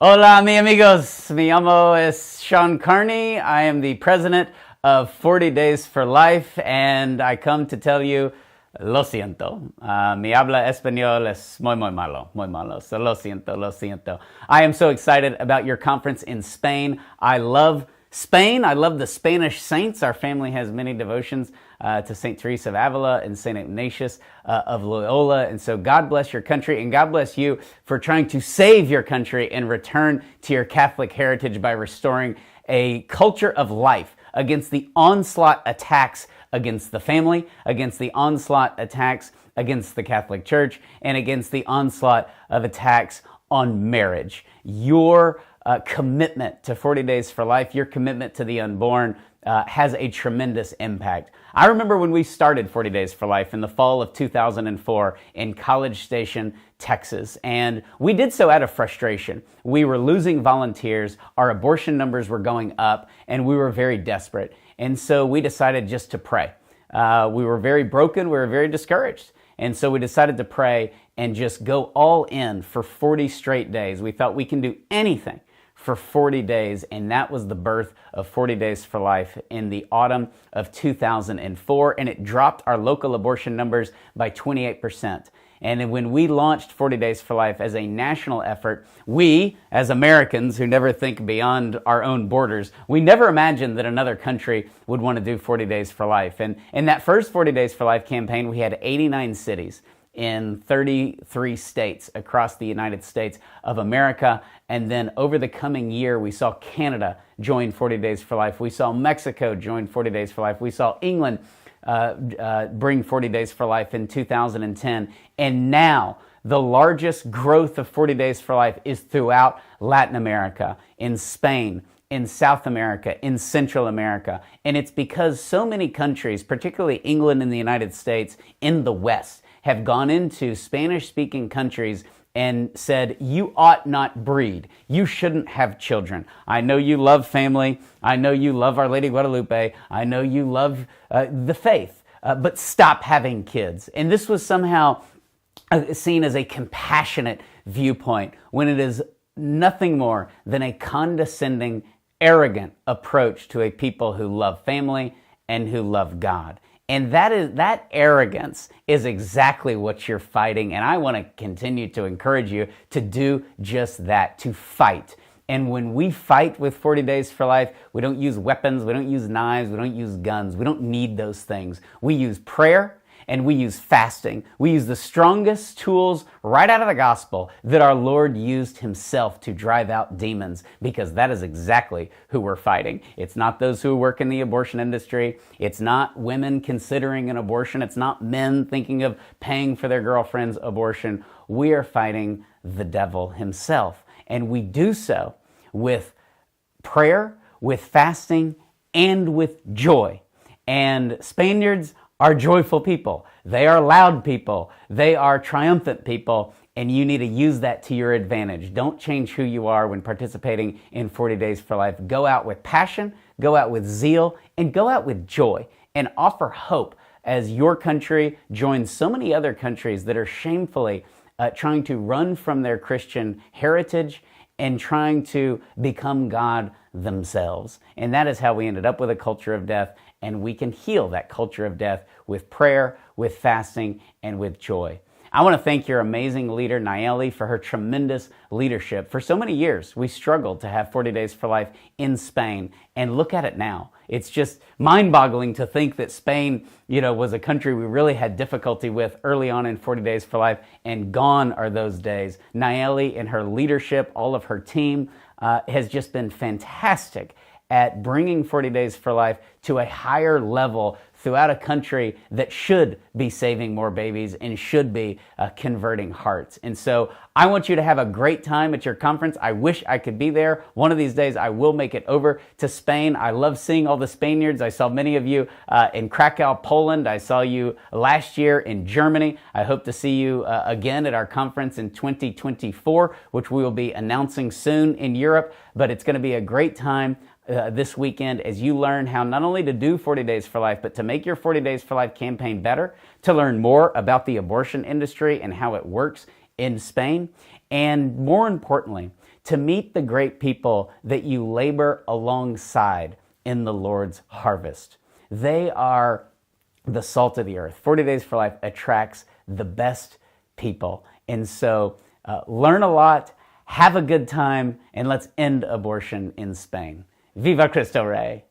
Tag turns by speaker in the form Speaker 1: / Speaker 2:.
Speaker 1: Hola, mi amigos. Mi llamo es Shawn Carney. I am the president of 40 Days for Life, and I come to tell you, lo siento. Mi habla español es muy malo, muy malo. So lo siento, lo siento. I am so excited about your conference in Spain. I love Spain. I love the Spanish saints. Our family has many devotions to St. Teresa of Avila and St. Ignatius of Loyola. And so God bless your country, and God bless you for trying to save your country and return to your Catholic heritage by restoring a culture of life against the onslaught attacks against the family, against the onslaught attacks against the Catholic Church, and against the onslaught of attacks on marriage. Your commitment to 40 Days for Life, your commitment to the unborn has a tremendous impact. I remember when we started 40 Days for Life in the fall of 2004 in College Station, Texas, and we did so out of frustration. We were losing volunteers, our abortion numbers were going up, and we were very desperate. And so we decided just to pray. We were very broken, we were very discouraged. And so we decided to pray and just go all in for 40 straight days. We thought we can do anything for 40 days, and that was the birth of 40 Days for Life in the autumn of 2004, and it dropped our local abortion numbers by 28%. And when we launched 40 Days for Life as a national effort, we, as Americans who never think beyond our own borders, we never imagined that another country would want to do 40 Days for Life. And in that first 40 Days for Life campaign, we had 89 cities in 33 states across the United States of America. And then over the coming year, we saw Canada join 40 Days for Life. We saw Mexico join 40 Days for Life. We saw England bring 40 Days for Life in 2010. And now the largest growth of 40 Days for Life is throughout Latin America, in Spain, in South America, in Central America. And it's because so many countries, particularly England and the United States in the West, have gone into Spanish-speaking countries and said, you ought not breed. You shouldn't have children. I know you love family. I know you love Our Lady Guadalupe. I know you love the faith, but stop having kids. And this was somehow seen as a compassionate viewpoint when it is nothing more than a condescending, arrogant approach to a people who love family and who love God. And that arrogance is exactly what you're fighting. And I want to continue to encourage you to do just that, to fight. And when we fight with 40 Days for Life, we don't use weapons, we don't use knives, we don't use guns. We don't need those things. We use prayer and we use fasting. We use the strongest tools right out of the gospel that our Lord used himself to drive out demons, because that is exactly who we're fighting. It's not those who work in the abortion industry. It's not women considering an abortion. It's not men thinking of paying for their girlfriend's abortion. We are fighting the devil himself. And we do so with prayer, with fasting, and with joy. And Spaniards are joyful people. They are loud people. They are triumphant people. And you need to use that to your advantage. Don't change who you are when participating in 40 Days for Life. Go out with passion, go out with zeal, and go out with joy, and offer hope as your country joins so many other countries that are shamefully trying to run from their Christian heritage and trying to become God themselves. And that is how we ended up with a culture of death, and we can heal that culture of death with prayer, with fasting, and with joy. I want to thank your amazing leader, Nayeli, for her tremendous leadership. For so many years, we struggled to have 40 Days for Life in Spain, and look at it now. It's just mind-boggling to think that Spain, was a country we really had difficulty with early on in 40 Days for Life, and gone are those days. Nayeli and her leadership, all of her team, has just been fantastic at bringing 40 Days for Life to a higher level throughout a country that should be saving more babies and should be converting hearts. And so I want you to have a great time at your conference. I wish I could be there. One of these days I will make it over to Spain. I love seeing all the Spaniards. I saw many of you in Krakow, Poland. I saw you last year in Germany. I hope to see you again at our conference in 2024, which we will be announcing soon in Europe. But it's going to be a great time this weekend as you learn how not only to do 40 Days for Life, but to make your 40 Days for Life campaign better, to learn more about the abortion industry and how it works in Spain, and more importantly, to meet the great people that you labor alongside in the Lord's harvest. They are the salt of the earth. 40 Days for Life attracts the best people. And so learn a lot, have a good time, and let's end abortion in Spain. Viva Cristo Rey!